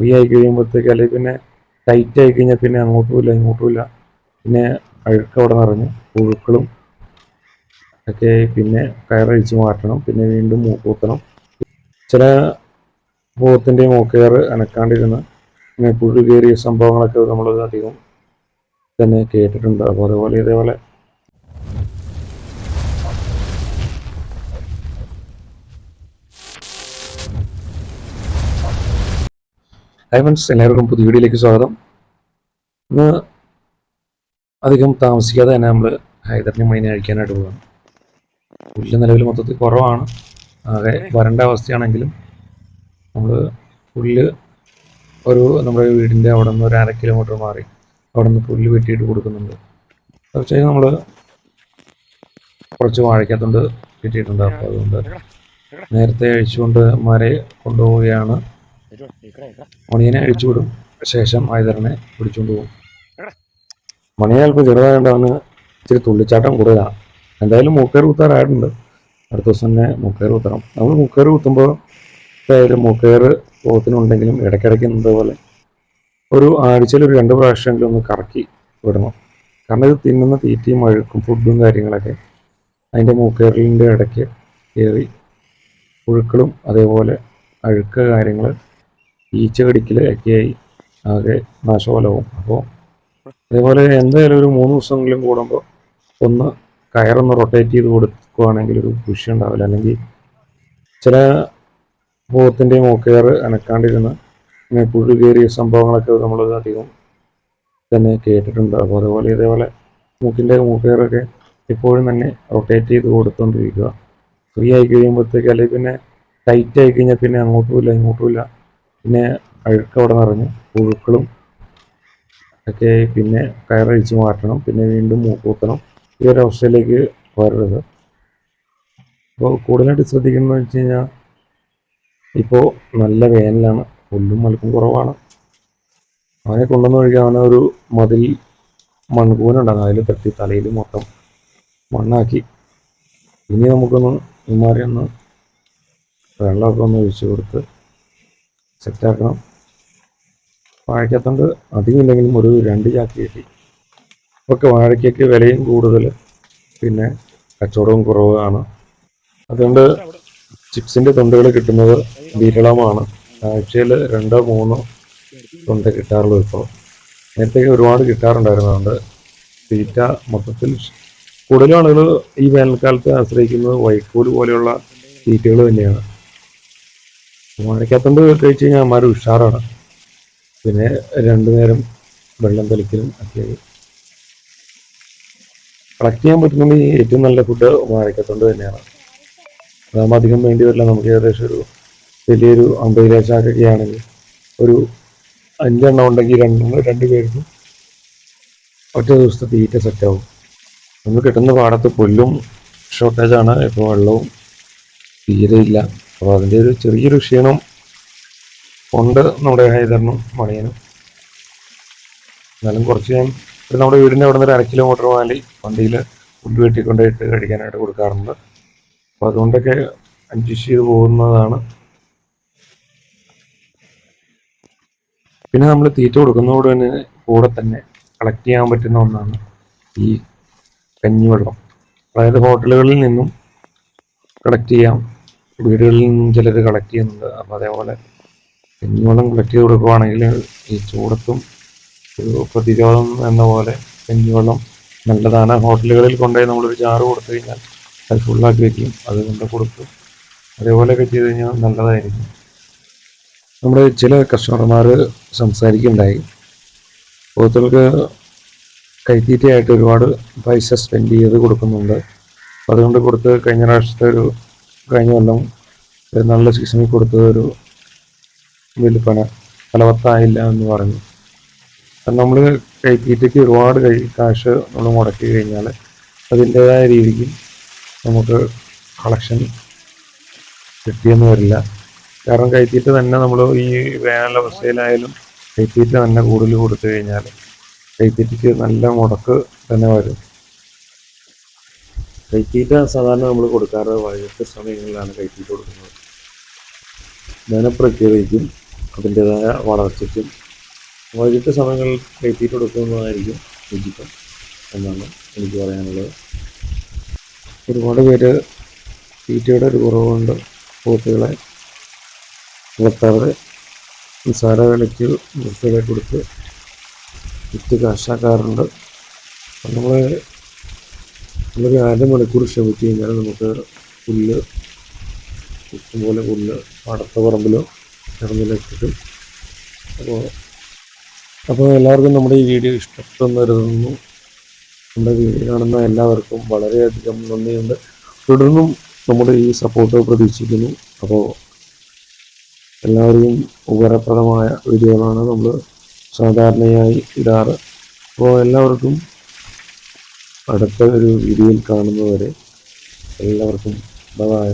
Free ആയി കഴിയുമ്പോഴത്തേക്ക് അല്ലെങ്കിൽ പിന്നെ ടൈറ്റ് ആയി കഴിഞ്ഞാൽ പിന്നെ അങ്ങോട്ടുമില്ല ഇങ്ങോട്ടുമില്ല, പിന്നെ അഴുക്ക് അവിടെ നിറഞ്ഞ് പുഴുക്കളും ഒക്കെ, പിന്നെ കയറഴിച്ച് മാറ്റണം, പിന്നെ വീണ്ടും മൂക്കൂത്തണം. ചില പോത്തിൻ്റെ മൂക്കയർ അനക്കാണ്ടിരുന്ന് പിന്നെ പുഴു കയറിയ സംഭവങ്ങളൊക്കെ നമ്മൾ അധികം തന്നെ കേട്ടിട്ടുണ്ട്. അപ്പോൾ അതുപോലെ ഇതേപോലെ ഹൈ ഫ്രണ്ട്സ്, എല്ലാവർക്കും പുതിയ വീഡിയോയിലേക്ക് സ്വാഗതം. ഇന്ന് അധികം താമസിക്കാതെ തന്നെ നമ്മൾ ഹൈദറിനെ മൈനെ അഴിക്കാനായിട്ട് പോകാം. പുല്ല് നിലവിൽ മൊത്തത്തിൽ കുറവാണ്, ആകെ വരണ്ട അവസ്ഥയാണെങ്കിലും നമ്മൾ പുല്ല് നമ്മുടെ വീടിൻ്റെ അവിടെ നിന്ന് ഒരു 1/2 കിലോമീറ്റർ മാറി അവിടെ നിന്ന് പുല്ല് വെട്ടിയിട്ട് കൊടുക്കുന്നുണ്ട്. തീർച്ചയായും നമ്മൾ കുറച്ച് വാഴയ്ക്കകത്തുണ്ട് കിട്ടിയിട്ടുണ്ട്. അപ്പോൾ അതുകൊണ്ട് നേരത്തെ അഴിച്ചുകൊണ്ട് മരെ കൊണ്ടുപോവുകയാണ്. മണിയനെ അഴിച്ചുവിടും, ശേഷം ഹൈദറിനെ പിടിച്ചുകൊണ്ട് പോകും. മണിയെ അല്പം ചെറുതായതുകൊണ്ട് അവന് ഇച്ചിരി തുള്ളിച്ചാട്ടം കൂടുതലാണ്. എന്തായാലും മൂക്കേറ് കുത്താറായിട്ടുണ്ട്. അടുത്ത ദിവസം തന്നെ മൂക്കേറ് കുത്തണം. നമ്മൾ മൂക്കേറ് കുത്തുമ്പോൾ മൂക്കേറ് പോത്തിനുണ്ടെങ്കിലും ഇടയ്ക്കിടയ്ക്ക് ഇതുപോലെ ഒരു ആഴ്ചയിൽ ഒരു 2 പ്രാവശ്യമെങ്കിലും ഒന്ന് കറക്കി വിടണം. കാരണം ഇത് തിന്നുന്ന തീറ്റയും അഴുക്കും ഫുഡും കാര്യങ്ങളൊക്കെ അതിൻ്റെ മൂക്കേറിൻ്റെ ഇടയ്ക്ക് കയറി പുഴുക്കളും അതേപോലെ അഴുക്ക് കാര്യങ്ങൾ ഈച്ച കടിക്കൽ ഒക്കെയായി ആകെ നാശകോലവും. അപ്പോൾ അതേപോലെ എന്തായാലും ഒരു 3 ദിവസമെങ്കിലും കൂടുമ്പോൾ ഒന്ന് കയറൊന്ന് റൊട്ടേറ്റ് ചെയ്ത് കൊടുക്കുകയാണെങ്കിൽ ഒരു കൃഷി ഉണ്ടാവില്ല. അല്ലെങ്കിൽ ചില പോത്തിൻ്റെ മൂക്കയർ അനക്കാണ്ടിരുന്ന് പിന്നെ പുഴു കയറിയ സംഭവങ്ങളൊക്കെ നമ്മൾ അധികം തന്നെ കേട്ടിട്ടുണ്ട്. അപ്പോൾ അതുപോലെ ഇതേപോലെ മൂക്കയറൊക്കെ എപ്പോഴും തന്നെ റൊട്ടേറ്റ് ചെയ്ത് കൊടുത്തുകൊണ്ടിരിക്കുക. ഫ്രീ ആയി കഴിയുമ്പോഴത്തേക്ക് അല്ലെങ്കിൽ പിന്നെ ടൈറ്റ് ആയി കഴിഞ്ഞാൽ പിന്നെ അങ്ങോട്ടുമില്ല ഇങ്ങോട്ടുമില്ല, പിന്നെ അഴുക്ക് അവിടെ നിറഞ്ഞ് പുഴുക്കളും ഒക്കെ, പിന്നെ കയറഴിച്ച് മാറ്റണം, പിന്നെ വീണ്ടും മൂക്കൂത്തണം. ഈ ഒരു അവസ്ഥയിലേക്ക് വരരുത്. അപ്പോൾ കൂടുതലായിട്ട് ശ്രദ്ധിക്കുന്നതെന്ന് വെച്ച് കഴിഞ്ഞാൽ ഇപ്പോൾ നല്ല വേനലാണ്, പുല്ലും മലക്കും കുറവാണ്. അവനെ കൊണ്ടുവന്ന് ഒഴിക്കാൻ അവനെ ഒരു മതിൽ മൺകൂനുണ്ടാകും, അതിൽ തട്ടി തലയിൽ മൊത്തം മണ്ണാക്കി. ഇനി നമുക്കൊന്ന് ഇമാരെ ഒന്ന് വെള്ളമൊക്കെ ഒന്ന് ഒഴിച്ചു കൊടുത്ത് സെറ്റാക്കണം. വാഴയ്ക്കത്തുണ്ട് അധികമില്ലെങ്കിലും ഒരു 2 ചാക്ക് കിട്ടി. ഒക്കെ വാഴയ്ക്കൊക്കെ വിലയും കൂടുതൽ, പിന്നെ കച്ചവടവും കുറവാണ്. അതുകൊണ്ട് ചിപ്സിൻ്റെ തൊണ്ടുകൾ കിട്ടുന്നത് വിരളമാണ്. ആഴ്ചയിൽ 2-3 തൊണ്ട് കിട്ടാറുള്ളൂ. ഇപ്പോൾ നേരത്തെ ഒരുപാട് കിട്ടാറുണ്ടായിരുന്നു. അതുകൊണ്ട് തീറ്റ മൊത്തത്തിൽ കൂടുതലും ആളുകൾ ഈ വേനൽക്കാലത്ത് ആശ്രയിക്കുന്നത് വൈക്കോല് പോലെയുള്ള തീറ്റകൾ തന്നെയാണ്. വാഴയ്ക്കത്തുണ്ട് കഴിച്ച് കഴിഞ്ഞാൽ അമ്മമാർ ഉഷാറാണ്. പിന്നെ 2 നേരം വെള്ളം തളിക്കലും ഒക്കെ. കളക്ട് ചെയ്യാൻ പറ്റുന്നുണ്ടെങ്കിൽ ഏറ്റവും നല്ല ഫുഡ് വാഴയ്ക്കത്തുണ്ട് തന്നെയാണ്. അതാകുമ്പോൾ അധികം വേണ്ടി വരില്ല. നമുക്ക് ഏകദേശം ഒരു വലിയൊരു 50 കിലോ ചാക്കൊക്കെ ആണെങ്കിൽ ഒരു 5 എണ്ണം ഉണ്ടെങ്കിൽ 2 പേർക്കും ഒറ്റ ദിവസത്തെ തീറ്റ സെറ്റാവും. നമുക്ക് കിട്ടുന്ന പാടത്ത് പുല്ലും ഷോർട്ടേജാണ്, ഇപ്പോൾ വെള്ളവും തീരെയില്ല. അപ്പോൾ അതിൻ്റെ ഒരു ചെറിയൊരു ക്ഷീണം ഉണ്ട് നമ്മുടെ ഹൈദറിനും മണിയനും. എന്നാലും കുറച്ച് ഞാൻ നമ്മുടെ വീടിൻ്റെ അവിടെ നിന്ന് ഒരു 1/2 കിലോമീറ്റർ വണ്ടിയിൽ ഫുഡ് വെട്ടിക്കൊണ്ടിട്ട് കഴിക്കാനായിട്ട് കൊടുക്കാറുണ്ട്. അപ്പോൾ അതുകൊണ്ടൊക്കെ അഡ്ജസ്റ്റ് ചെയ്ത് പോകുന്നതാണ്. പിന്നെ നമ്മൾ തീറ്റ കൊടുക്കുന്നതോട് തന്നെ കൂടെ തന്നെ കളക്ട് ചെയ്യാൻ പറ്റുന്ന ഒന്നാണ് ഈ കഞ്ഞിവെള്ളം. അതായത് ഹോട്ടലുകളിൽ നിന്നും കളക്ട് ചെയ്യാം, വീടുകളിൽ നിന്നും ചിലർ കളക്ട് ചെയ്യുന്നുണ്ട്. അപ്പോൾ അതേപോലെ കഞ്ഞിവെള്ളം കളക്ട് ചെയ്ത് കൊടുക്കുകയാണെങ്കിൽ ഈ ചൂടത്തും ഒരു പ്രതിരോധം എന്ന പോലെ കഞ്ഞിവെള്ളം നല്ലതാണ്. ഹോട്ടലുകളിൽ കൊണ്ടുപോയി നമ്മളൊരു ജാറ് കൊടുത്തു കഴിഞ്ഞാൽ അത് ഫുള്ളാക്കി വയ്ക്കും, അതുകൊണ്ട് കൊടുക്കും. അതേപോലെയൊക്കെ ചെയ്ത് കഴിഞ്ഞാൽ നല്ലതായിരിക്കും. നമ്മുടെ ചില കസ്റ്റമർമാർ സംസാരിക്കുകയുണ്ടായി, പോത്തുകൾക്ക് കൈത്തീറ്റയായിട്ട് ഒരുപാട് പൈസ സ്പെൻഡ് ചെയ്ത് കൊടുക്കുന്നുണ്ട്. അതുകൊണ്ട് കൊടുത്ത് കഴിഞ്ഞ കൊല്ലം ഒരു നല്ല സീസണിൽ കൊടുത്തതൊരു വിൽപ്പന ഫലവത്തായില്ല എന്ന് പറഞ്ഞു. നമ്മൾ കൈത്തീറ്റയ്ക്ക് ഒരുപാട് കാശ് നമ്മൾ മുടക്കി കഴിഞ്ഞാൽ അതിൻ്റേതായ രീതിക്ക് നമുക്ക് കളക്ഷൻ കിട്ടിയെന്ന് വരില്ല. കാരണം കൈത്തീറ്റ തന്നെ നമ്മൾ ഈ വേനലവസ്ഥയിലായാലും കൈത്തീറ്റ തന്നെ കൂടുതൽ കൊടുത്തു കഴിഞ്ഞാൽ കൈത്തീറ്റയ്ക്ക് നല്ല മുടക്ക് തന്നെ വരും. കൈത്തീറ്റ സാധാരണ നമ്മൾ കൊടുക്കാറ് വൈകിട്ട് സമയങ്ങളിലാണ് കൈത്തീറ്റ കൊടുക്കുന്നത്. പ്രത്യേകിച്ചും അതിൻ്റേതായ വളർച്ചയ്ക്കും വൈകിട്ട് സമയങ്ങളിൽ കയറ്റിയിട്ട് കൊടുക്കുന്നതായിരിക്കും ഉചിതം എന്നാണ് എനിക്ക് പറയാനുള്ളത്. ഒരുപാട് പേര് തീറ്റയുടെ ഒരു കുറവുകൊണ്ട് പോത്തുകളെ വളർത്താതെ നിസ്സാര വിലയ്ക്ക് നിർത്തികളെ കൊടുത്ത് വിറ്റ് കാശാക്കാറുണ്ട്. നമ്മൾ നമ്മളൊരു അരമണിക്കൂർ ശ്രമിച്ചു കഴിഞ്ഞാൽ നമുക്ക് പുല്ല് ഇഷ്ടംപോലെ പുല്ല് പാടത്ത പറമ്പിലോ ഇറങ്ങിലോ കിട്ടും. അപ്പോൾ എല്ലാവർക്കും നമ്മുടെ ഈ വീഡിയോ ഇഷ്ടപ്പെട്ടെന്ന് കരുതുന്നു. നമ്മുടെ വീഡിയോ കാണുന്ന എല്ലാവർക്കും വളരെയധികം നന്ദിയുണ്ട്. തുടർന്നും നമ്മുടെ ഈ സപ്പോർട്ട് പ്രതീക്ഷിക്കുന്നു. അപ്പോൾ എല്ലാവർക്കും ഉപകാരപ്രദമായ വീഡിയോകളാണ് നമ്മൾ സാധാരണയായി ഇടാറ്. അപ്പോൾ എല്ലാവർക്കും അടുത്ത ഒരു വീഡിയോയിൽ കാണുന്നതുവരെ എല്ലാവർക്കും ബൈ.